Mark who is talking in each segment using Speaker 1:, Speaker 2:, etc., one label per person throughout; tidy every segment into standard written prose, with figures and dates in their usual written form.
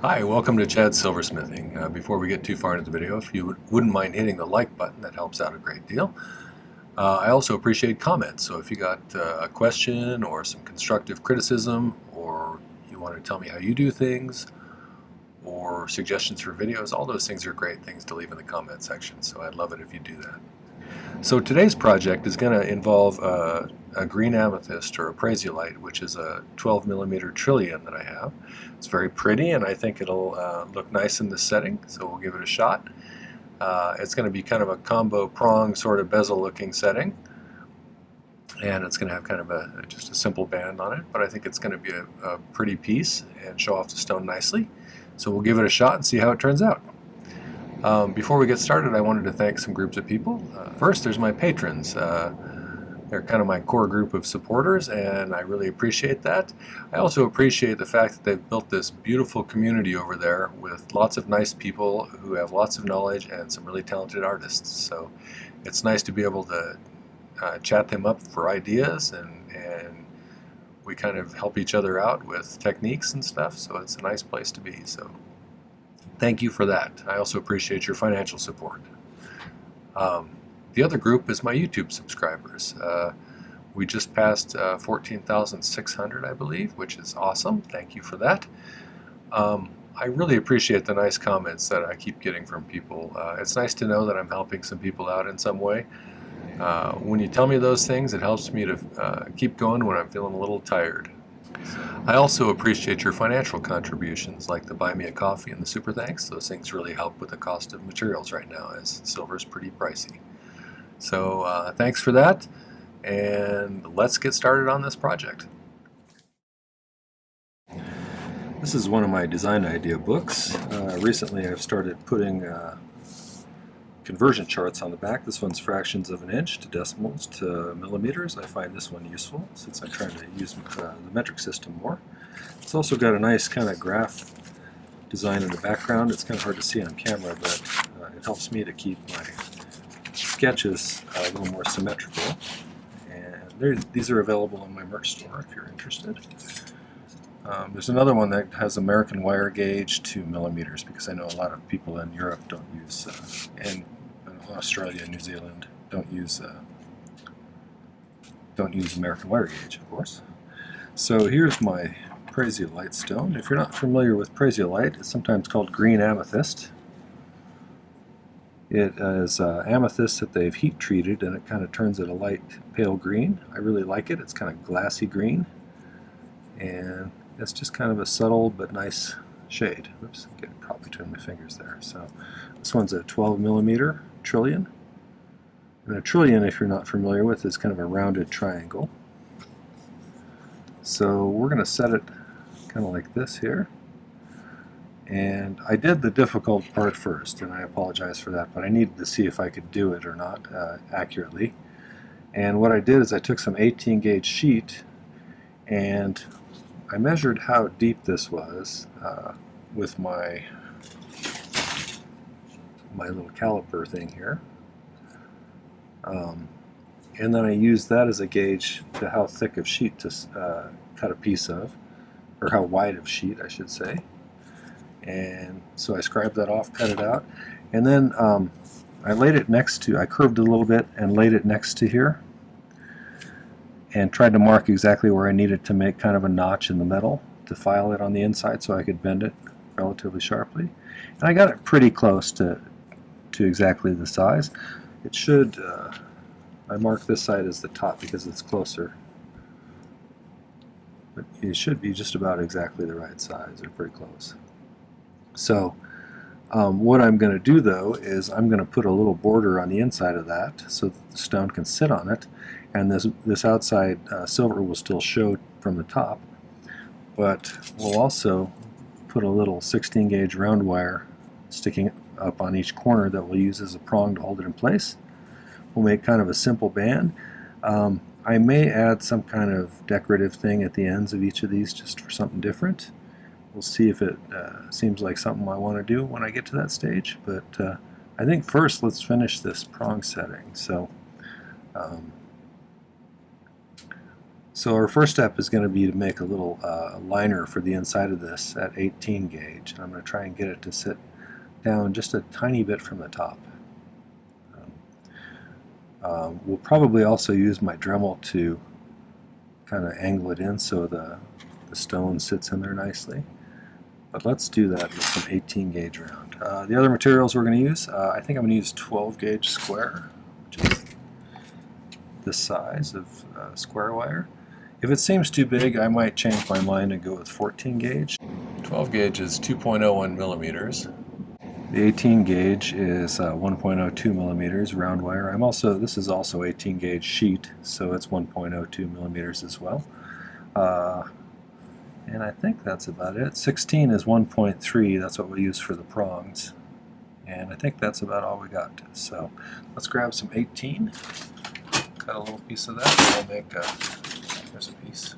Speaker 1: Hi, welcome to Chad's Silversmithing. Before we get too far into the video, if you wouldn't mind hitting the like button, that helps out a great deal. I also appreciate comments, so if you got a question or some constructive criticism, or you want to tell me how you do things, or suggestions for videos, all those things are great things to leave in the comment section, so I'd love it if you do that. So today's project is going to involve a green amethyst, or a prasiolite, which is a 12mm trillion that I have. It's very pretty, and I think it'll look nice in this setting, so we'll give it a shot. It's going to be kind of a combo prong sort of bezel looking setting, and it's going to have kind of just a simple band on it, but I think it's going to be a pretty piece and show off the stone nicely. So we'll give it a shot and see how it turns out. Before we get started, I wanted to thank some groups of people. First, there's my patrons. They're kind of my core group of supporters, and I really appreciate that. I also appreciate the fact that they've built this beautiful community over there with lots of nice people who have lots of knowledge and some really talented artists. So it's nice to be able to chat them up for ideas, and we kind of help each other out with techniques and stuff, so it's a nice place to be. So thank you for that. I also appreciate your financial support. The other group is my YouTube subscribers. We just passed 14,600, I believe, which is awesome. Thank you for that. I really appreciate the nice comments that I keep getting from people. It's nice to know that I'm helping some people out in some way. When you tell me those things, it helps me to keep going when I'm feeling a little tired. I also appreciate your financial contributions, like the Buy Me a Coffee and the Super Thanks. Those things really help with the cost of materials right now, as silver is pretty pricey. So thanks for that, and let's get started on this project. This is one of my design idea books. Recently I've started putting conversion charts on the back. This one's fractions of an inch to decimals to millimeters. I find this one useful since I'm trying to use the metric system more. It's also got a nice kind of graph design in the background. It's kind of hard to see on camera, but it helps me to keep my sketches a little more symmetrical. And these are available in my merch store if you're interested. There's another one that has American wire gauge to millimeters, because I know a lot of people in Europe don't use, and Australia and New Zealand don't use American wire gauge, of course. So here's my prasiolite stone. If you're not familiar with prasiolite, it's sometimes called green amethyst. It is amethyst that they've heat treated, and it kind of turns it a light pale green. I really like it. It's kind of glassy green, and it's just kind of a subtle but nice shade. Oops, I'm getting caught between my fingers there. So this one's a 12mm trillion, and a trillion, if you're not familiar with, is kind of a rounded triangle. So we're going to set it kind of like this here. And I did the difficult part first, and I apologize for that, but I needed to see if I could do it or not accurately. And what I did is I took some 18 gauge sheet, and I measured how deep this was with my little caliper thing here. And then I used that as a gauge to how thick of sheet to cut a piece of, or how wide of sheet I should say. And so I scribed that off, cut it out, and then I laid it next to, I curved it a little bit and laid it next to here, and tried to mark exactly where I needed to make kind of a notch in the metal to file it on the inside so I could bend it relatively sharply. And I got it pretty close to exactly the size. It should, I marked this side as the top because it's closer, but it should be just about exactly the right size, or pretty close. So what I'm going to do though is I'm going to put a little border on the inside of that so that the stone can sit on it, and this outside silver will still show from the top, but we'll also put a little 16 gauge round wire sticking up on each corner that we'll use as a prong to hold it in place. We'll make kind of a simple band. I may add some kind of decorative thing at the ends of each of these just for something different. We'll see if it seems like something I want to do when I get to that stage, but I think first let's finish this prong setting. So So our first step is going to be to make a little liner for the inside of this at 18 gauge. I'm going to try and get it to sit down just a tiny bit from the top. We'll probably also use my Dremel to kind of angle it in so the stone sits in there nicely. But let's do that with some 18 gauge round. The other materials we're going to use, I think I'm going to use 12 gauge square, which is this size of square wire. If it seems too big, I might change my mind and go with 14 gauge. 12 gauge is 2.01 millimeters. The 18 gauge is 1.02 millimeters round wire. This is also 18 gauge sheet, so it's 1.02 millimeters as well. And I think that's about it. 16 is 1.3, that's what we use for the prongs. And I think that's about all we got. So let's grab some 18, cut a little piece of that, and we'll make there's a piece.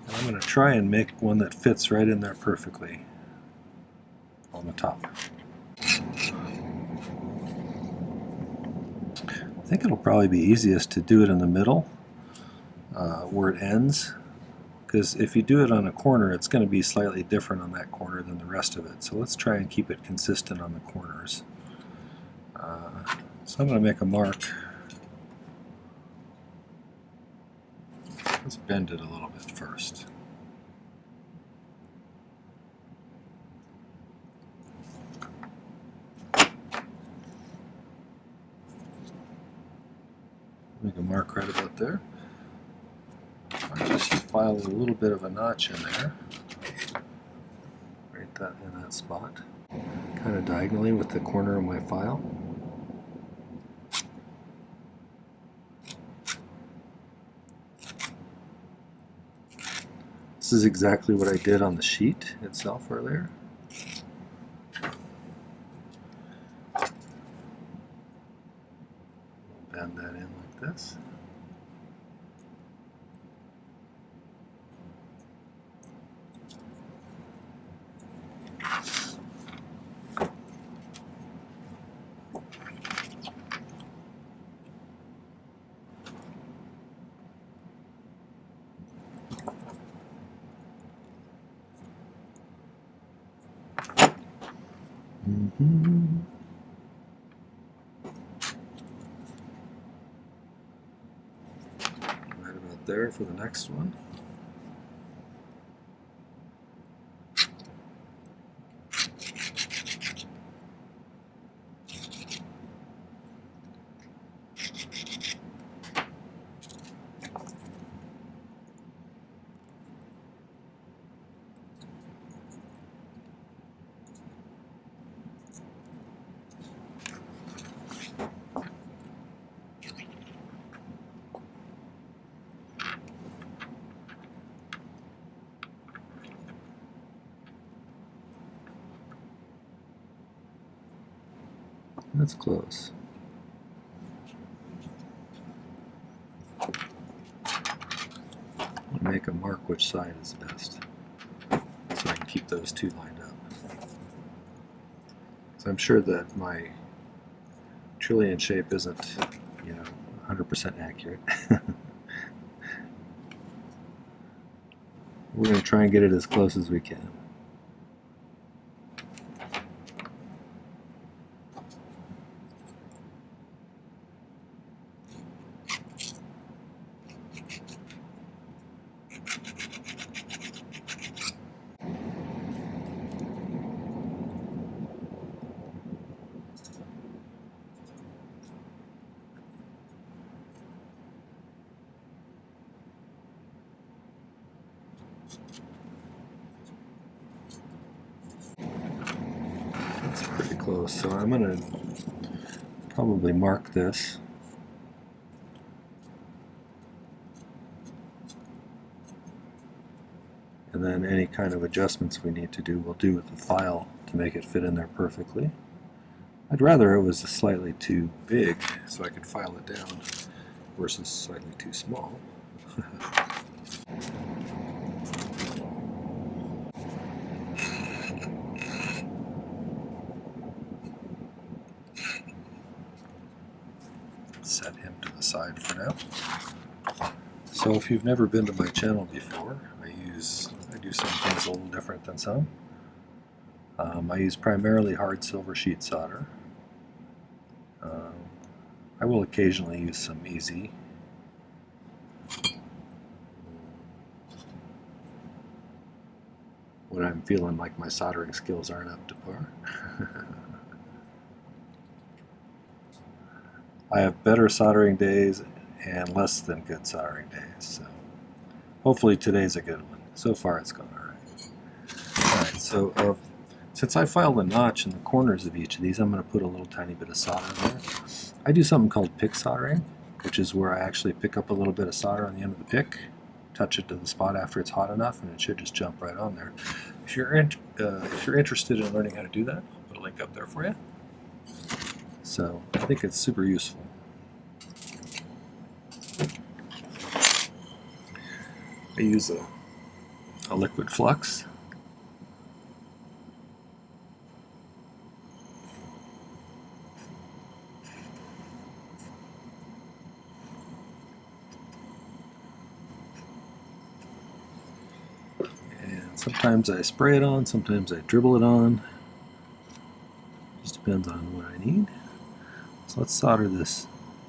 Speaker 1: And I'm going to try and make one that fits right in there perfectly on the top. I think it'll probably be easiest to do it in the middle where it ends, because if you do it on a corner, it's going to be slightly different on that corner than the rest of it. So let's try and keep it consistent on the corners. So I'm going to make a mark. Let's bend it a little bit first. Make a mark right about there. I just file a little bit of a notch in there, right in that spot, kind of diagonally with the corner of my file. This is exactly what I did on the sheet itself earlier. Bend that in like this. Right about there for the next one. That's close. I'll make a mark which side is best, so I can keep those two lined up. So I'm sure that my trillion shape isn't, 100% accurate. We're going to try and get it as close as we can. That's pretty close, so I'm going to probably mark this. And then any kind of adjustments we need to do, we'll do with the file to make it fit in there perfectly. I'd rather it was slightly too big so I could file it down versus slightly too small. Set him to the side for now. So if you've never been to my channel before, I do some things a little different than some. I use primarily hard silver sheet solder. I will occasionally use some easy. When I'm feeling like my soldering skills aren't up to par. I have better soldering days and less than good soldering days, so hopefully today's a good one. So far it's gone alright. Alright, so since I filed a notch in the corners of each of these, I'm going to put a little tiny bit of solder there. I do something called pick soldering, which is where I actually pick up a little bit of solder on the end of the pick, touch it to the spot after it's hot enough, and it should just jump right on there. If you're interested in learning how to do that, I'll put a link up there for you. So I think it's super useful. I use a liquid flux. And sometimes I spray it on, sometimes I dribble it on. Just depends on what I need. So let's solder this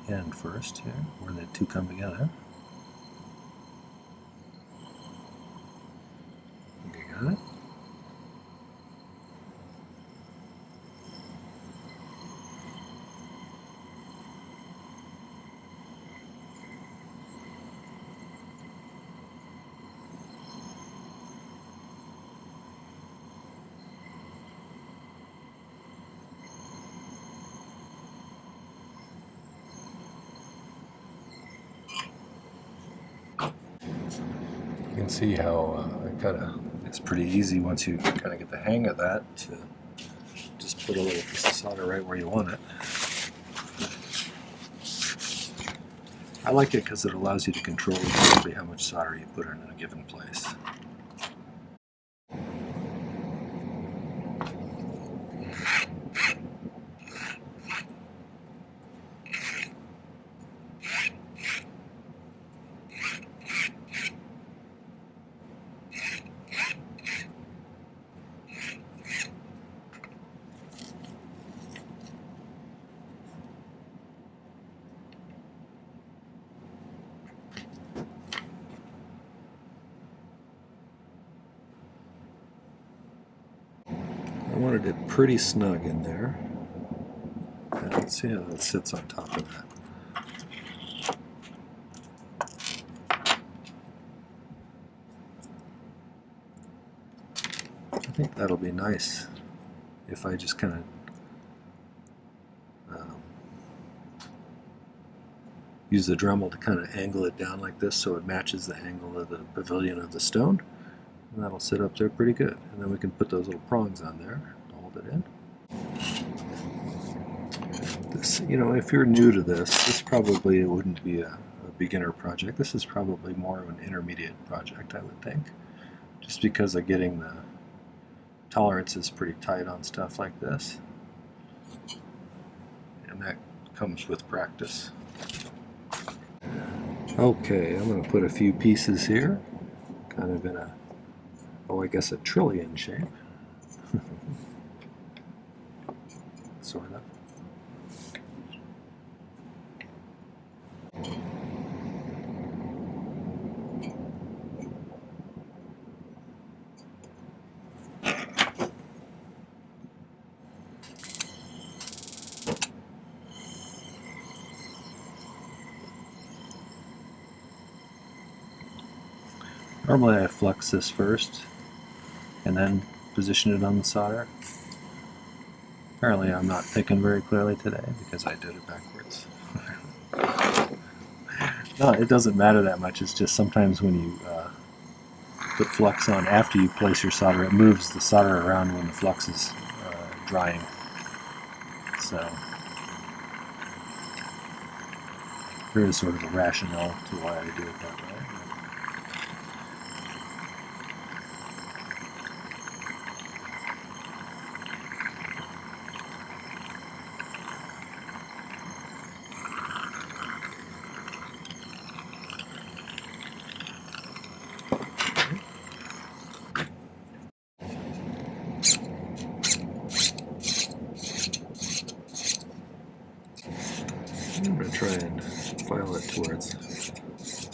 Speaker 1: end first here, where the two come together. Okay, got it. You can see how it's pretty easy once you kind of get the hang of that to just put a little piece of solder right where you want it. I like it because it allows you to control exactly how much solder you put in a given place. I wanted it pretty snug in there. And let's see how that sits on top of that. I think that'll be nice if I just kind of use the Dremel to kind of angle it down like this so it matches the angle of the pavilion of the stone. And that'll sit up there pretty good. And then we can put those little prongs on there to hold it in. This, you know, if you're new to this probably wouldn't be a beginner project. This is probably more of an intermediate project, I would think. Just because of getting the tolerances pretty tight on stuff like this. And that comes with practice. Okay, I'm going to put a few pieces here, kind of in a, I guess a trillion shape. Sort of. Normally I flux this first and then position it on the solder. Apparently I'm not thinking very clearly today because I did it backwards. No, it doesn't matter that much. It's just sometimes when you put flux on after you place your solder, it moves the solder around when the flux is drying. So there is sort of a rationale to why I do it that way. try and file it to where it's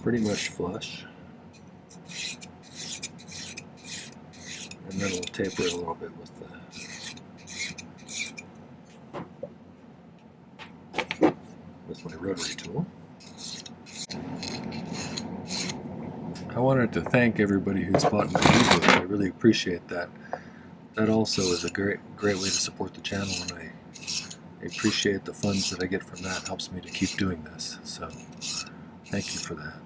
Speaker 1: pretty much flush. And then we'll taper it a little bit with my rotary tool. I wanted to thank everybody who's bought my ebook. I really appreciate that. That also is a great way to support the channel, and I appreciate the funds that I get from that. It helps me to keep doing this. So thank you for that.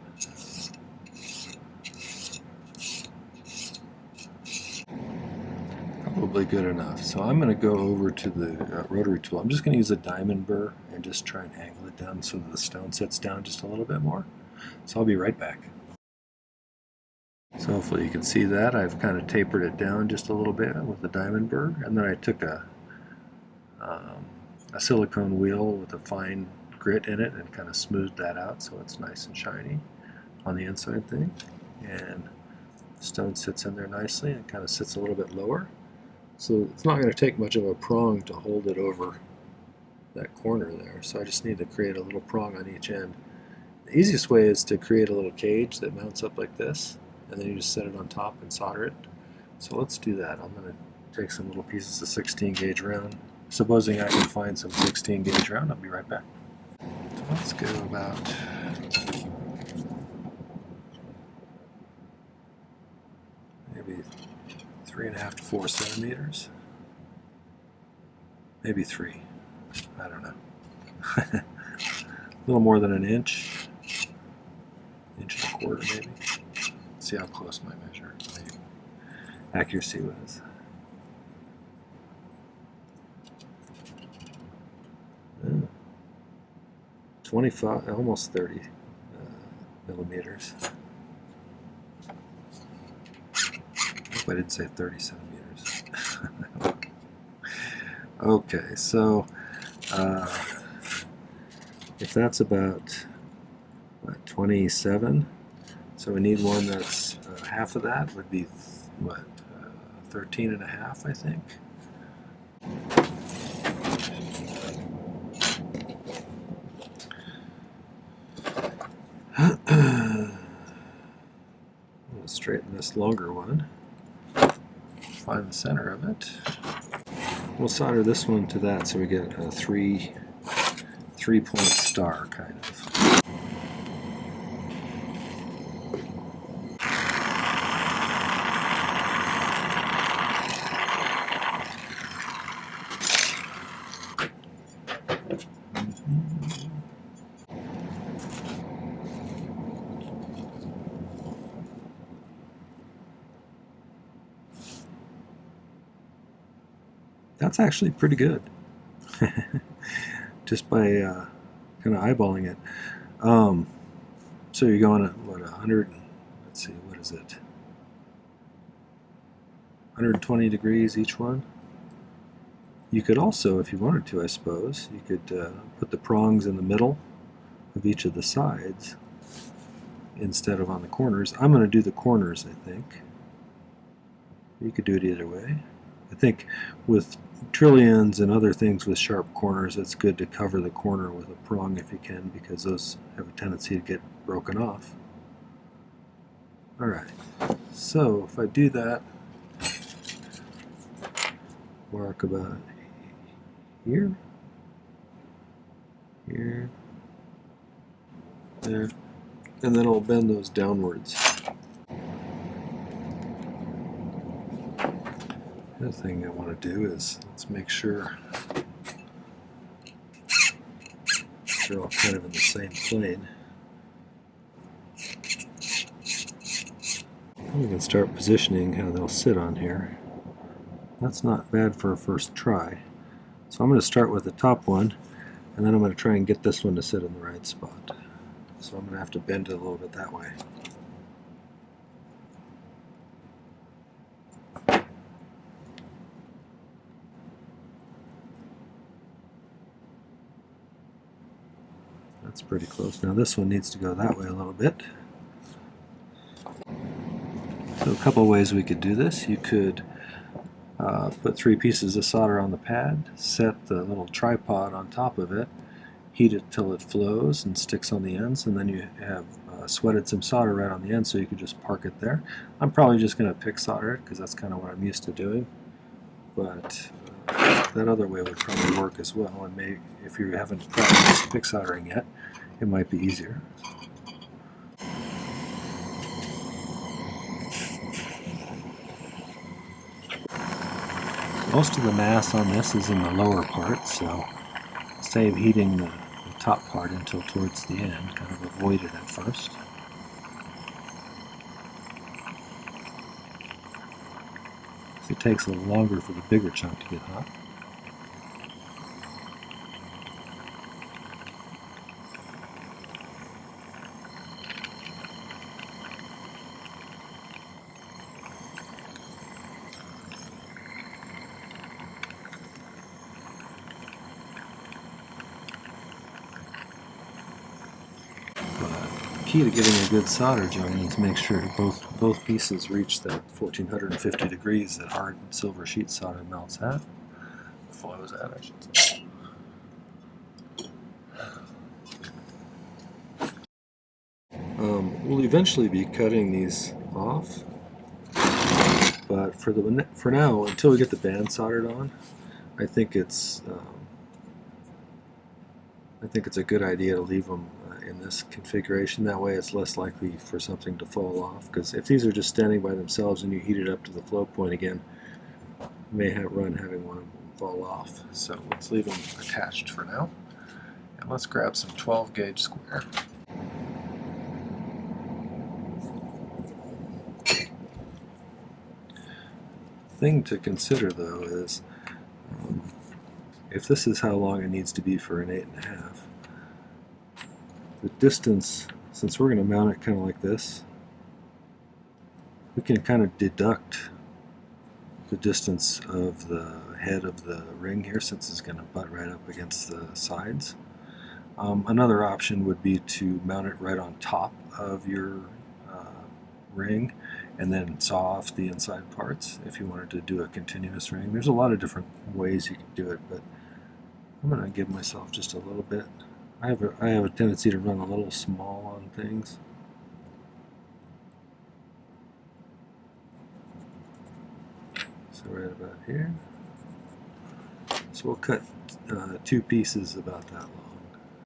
Speaker 1: Probably good enough. So I'm going to go over to the rotary tool. I'm just going to use a diamond burr and just try and angle it down so that the stone sits down just a little bit more. So I'll be right back. So hopefully you can see that. I've kind of tapered it down just a little bit with the diamond burr, and then I took a silicone wheel with a fine grit in it and kind of smoothed that out so it's nice and shiny on the inside thing. And the stone sits in there nicely and kind of sits a little bit lower. So it's not going to take much of a prong to hold it over that corner there. So I just need to create a little prong on each end. The easiest way is to create a little cage that mounts up like this, and then you just set it on top and solder it. So let's do that. I'm going to take some little pieces of 16 gauge round. Supposing I can find some 16 gauge round, I'll be right back. So let's go about maybe 3.5 to 4 centimeters. Maybe 3. I don't know. A little more than an inch. Inch and a quarter maybe. Let's see how close my accuracy was. 25, almost 30 millimeters. I hope I didn't say 30 centimeters. Okay, so if that's about 27, so we need one that's half of that, would be what, 13.5, I think. Straighten this longer one, find the center of it. We'll solder this one to that so we get a three-point star kind of. That's actually pretty good. Just by kind of eyeballing it. So you're going at what, 100, let's see, what is it? 120 degrees each one. You could also, if you wanted to, I suppose, you could put the prongs in the middle of each of the sides instead of on the corners. I'm going to do the corners, I think. You could do it either way. I think with trillions and other things with sharp corners, it's good to cover the corner with a prong if you can, because those have a tendency to get broken off. Alright, so if I do that, mark about here, here, there, and then I'll bend those downwards. The other thing I want to do is, let's make sure they're all kind of in the same plane. And we can start positioning how they'll sit on here. That's not bad for a first try. So I'm going to start with the top one, and then I'm going to try and get this one to sit in the right spot. So I'm going to have to bend it a little bit that way. That's pretty close. Now this one needs to go that way a little bit. So a couple of ways we could do this. You could put 3 pieces of solder on the pad, set the little tripod on top of it,
Speaker 2: heat it till it flows and sticks on the ends, and then you have sweated some solder right on the end, so you could just park it there. I'm probably just going to pick solder it because that's kind of what I'm used to doing, but that other way would probably work as well, and maybe if you haven't practiced pick soldering yet, it might be easier. Most of the mass on this is in the lower part, so save heating the top part until towards the end, kind of avoid it at first. So it takes a little longer for the bigger chunk to get hot. Key to getting a good solder joint is make sure both pieces reach that 1450 degrees that hard silver sheet solder melts at, flows at, I should say. We'll eventually be cutting these off, but for now, until we get the band soldered on, I think it's a good idea to leave them in this configuration. That way it's less likely for something to fall off, because if these are just standing by themselves and you heat it up to the flow point again, you may run having one of them fall off. So let's leave them attached for now, and let's grab some 12 gauge square. Thing to consider though is if this is how long it needs to be for an 8.5, the distance, since we're going to mount it kind of like this, we can kind of deduct the distance of the head of the ring here, since it's going to butt right up against the sides. Another option would be to mount it right on top of your ring and then saw off the inside parts if you wanted to do a continuous ring. There's a lot of different ways you can do it, but I'm going to give myself just a little bit. I have a tendency to run a little small on things. So right about here. So we'll cut 2 pieces about that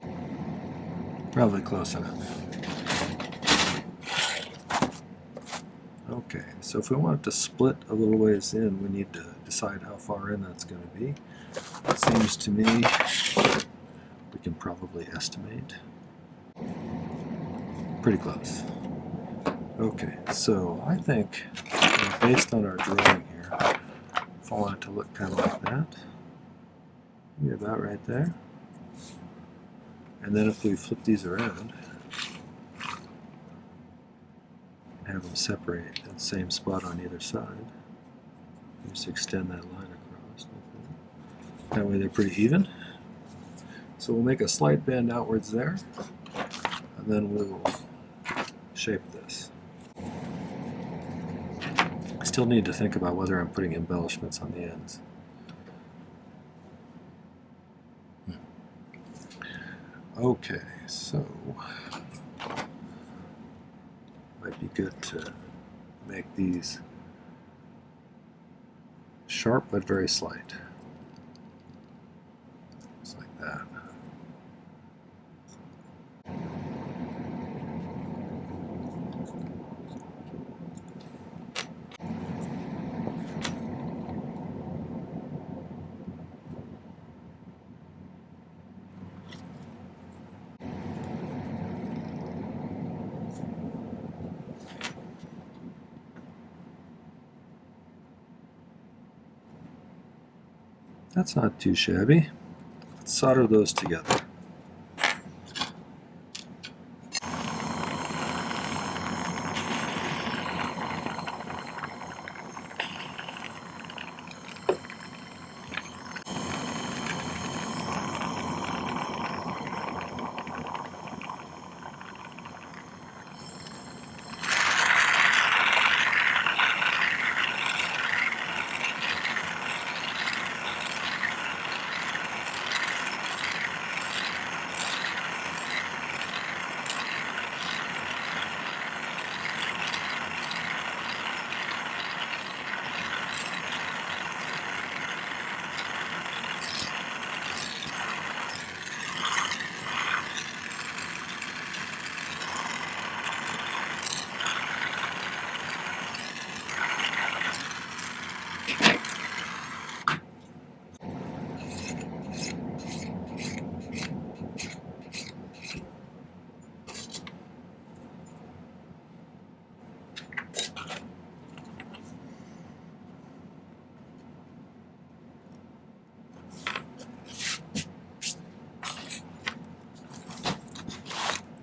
Speaker 2: long. Probably close enough. Okay, so if we want it to split a little ways in, we need to decide how far in that's going to be. It seems to me we can probably estimate. Pretty close. Okay, so I think based on our drawing here, if I want it to look kind of like that, maybe about right there. And then if we flip these around, have them separate at the same spot on either side. Just extend that line across. That way they're pretty even. So we'll make a slight bend outwards there, and then we'll shape this. I still need to think about whether I'm putting embellishments on the ends. Okay, so might be good to make these sharp but very slight. Just like that. That's not too shabby. Let's solder those together.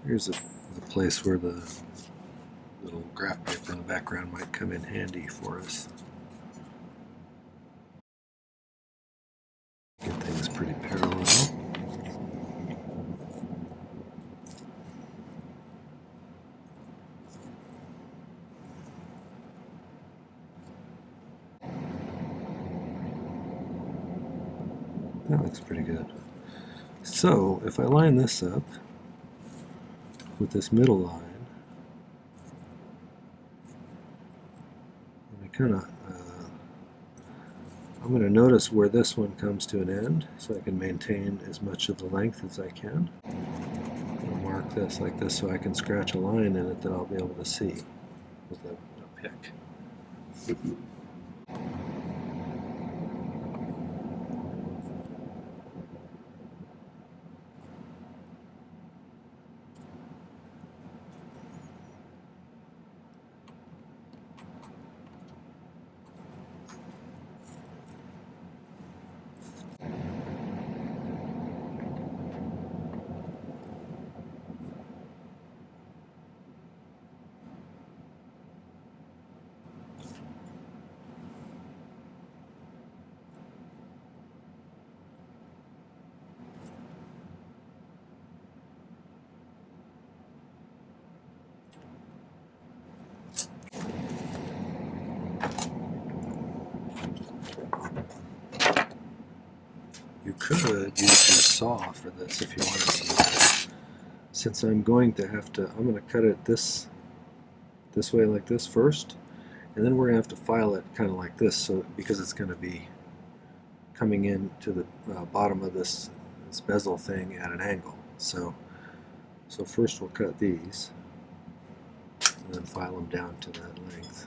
Speaker 2: Here's the place where the little graph paper in the background might come in handy for us. Get things pretty parallel. That looks pretty good. So if I line this up with this middle line, and I kind of I'm going to notice where this one comes to an end, so I can maintain as much of the length as I can. I'll mark this like this so I can scratch a line in it that I'll be able to see with a pick. You could use your saw for this if you wanted to. Since I'm going to cut it this way like this first, and then we're going to have to file it kind of like this, so because it's going to be coming in to the bottom of this bezel thing at an angle. So first we'll cut these, and then file them down to that length.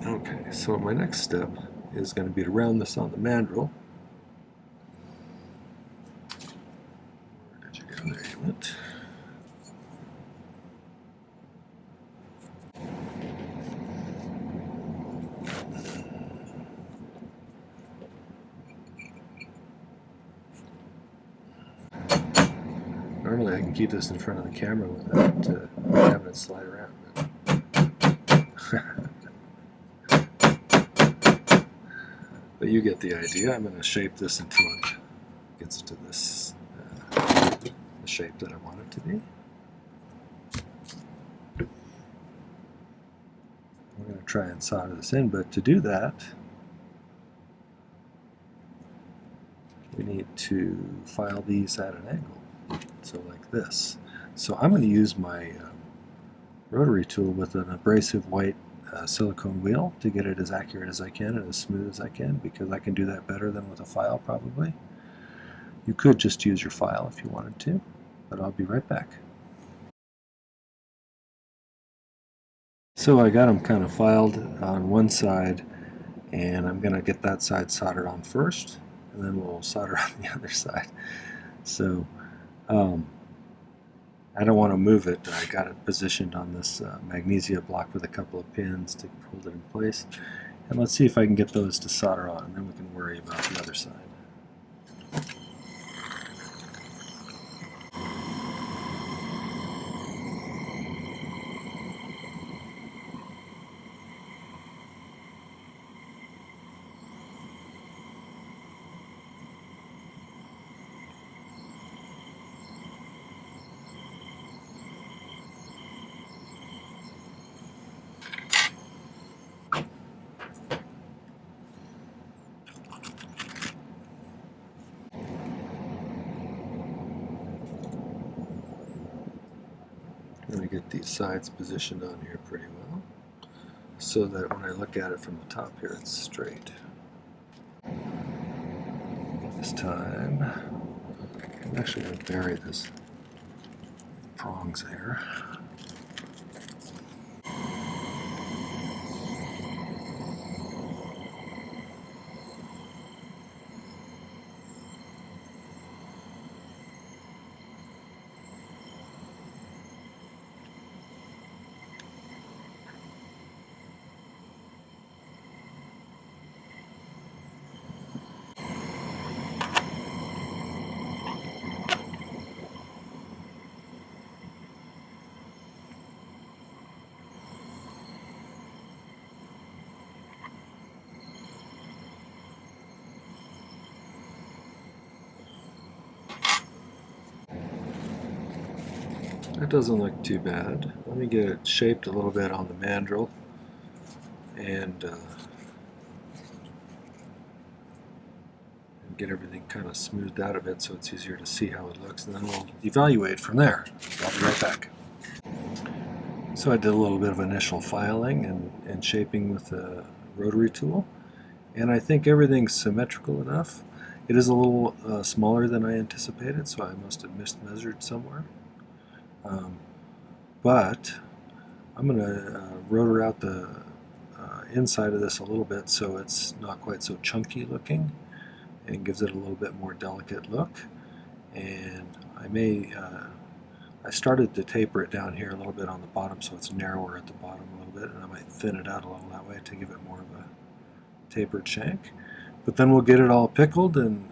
Speaker 2: Okay, so my next step is going to be to round this on the mandrel. Where did you go? There you went. Normally I can keep this in front of the camera without having it slide around. But you get the idea. I'm going to shape this until it gets to this the shape that I want it to be. We're going to try and solder this in, but to do that, we need to file these at an angle, so like this. So I'm going to use my rotary tool with an abrasive white silicone wheel to get it as accurate as I can and as smooth as I can, because I can do that better than with a file probably. You could just use your file if you wanted to, but I'll be right back. So I got them kind of filed on one side, and I'm going to get that side soldered on first, and then we'll solder on the other side. So I don't want to move it. I got it positioned on this magnesia block with a couple of pins to hold it in place. And let's see if I can get those to solder on, and then we can worry about the other side. I'm going to get these sides positioned on here pretty well. so that when I look at it from the top here, it's straight. This time, I'm actually going to bury this prongs here. That doesn't look too bad. Let me get it shaped a little bit on the mandrel and get everything kind of smoothed out a bit so it's easier to see how it looks, and then we'll evaluate from there. I'll be right back. So I did a little bit of initial filing and shaping with the rotary tool, and I think everything's symmetrical enough. It is a little smaller than I anticipated, so I must have mismeasured somewhere. But I'm going to rotor out the inside of this a little bit so it's not quite so chunky looking and gives it a little bit more delicate look. And I started to taper it down here a little bit on the bottom so it's narrower at the bottom a little bit, and I might thin it out a little that way to give it more of a tapered shank. But then we'll get it all pickled, and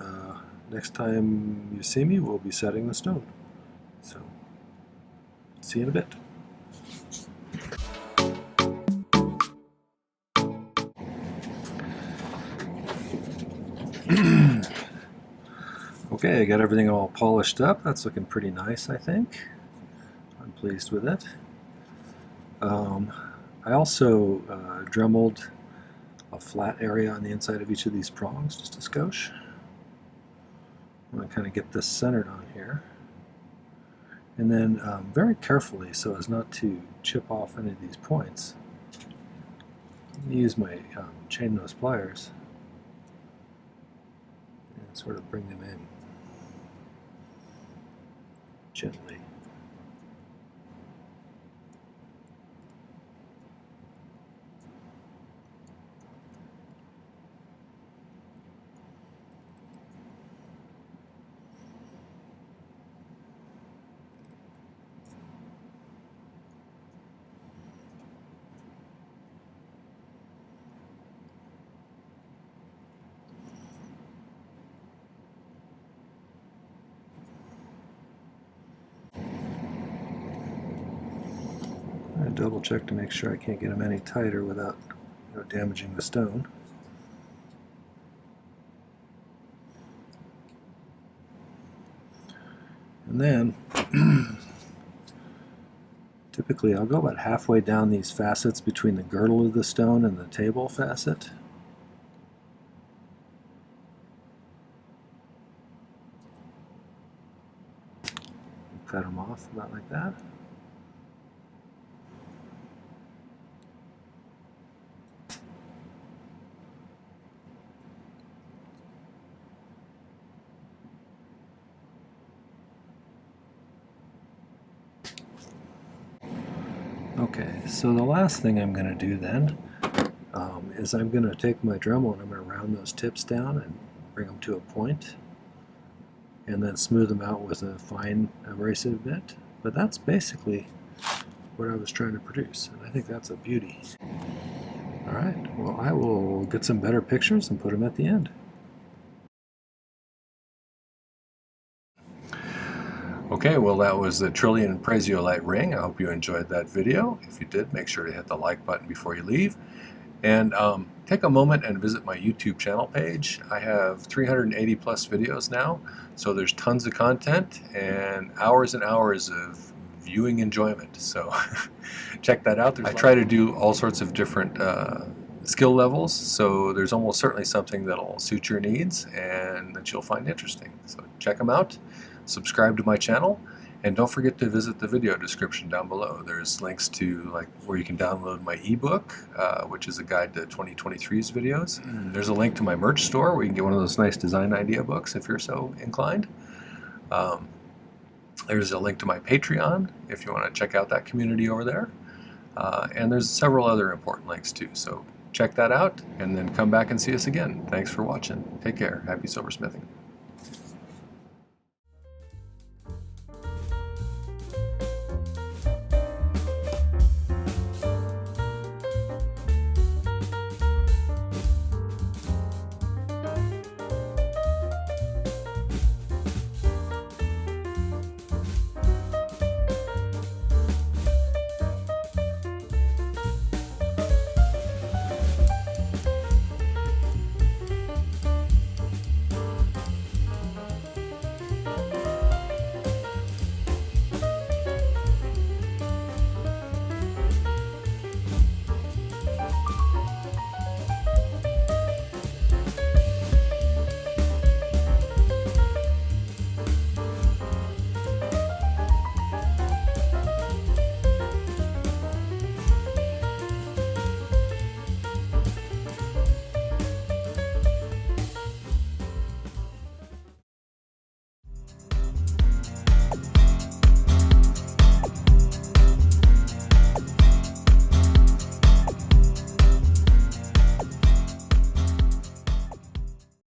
Speaker 2: next time you see me, we'll be setting the stone. So, see you in a bit. Okay, I got everything all polished up. That's looking pretty nice, I think. I'm pleased with it. I also dremeled a flat area on the inside of each of these prongs, just a skosh. I'm going to kind of get this centered on here. And then very carefully, so as not to chip off any of these points, I'm going to use my chain nose pliers and sort of bring them in gently. I double check to make sure I can't get them any tighter without damaging the stone. And then typically I'll go about halfway down these facets between the girdle of the stone and the table facet. Cut them off about like that. Okay, so the last thing I'm going to do then is I'm going to take my Dremel and I'm going to round those tips down and bring them to a point, and then smooth them out with a fine abrasive bit. But that's basically what I was trying to produce, and I think that's a beauty. Alright, well, I will get some better pictures and put them at the end.
Speaker 1: Okay, well, that was the Trillion Prasiolite ring. I hope you enjoyed that video. If you did, make sure to hit the like button before you leave. And take a moment and visit my YouTube channel page. I have 380 plus videos now, so there's tons of content and hours of viewing enjoyment. So check that out. I try to do all sorts of different skill levels, so there's almost certainly something that'll suit your needs and that you'll find interesting. So check them out. Subscribe to my channel, And don't forget to visit the video description down below. There's links to like where you can download my ebook, which is a guide to 2023's videos. There's a link to my merch store where you can get one of those nice design idea books if you're so inclined. There's a link to my Patreon if you want to check out that community over there. And there's several other important links too. So check that out and then come back and see us again. Thanks for watching. Take care. Happy silversmithing.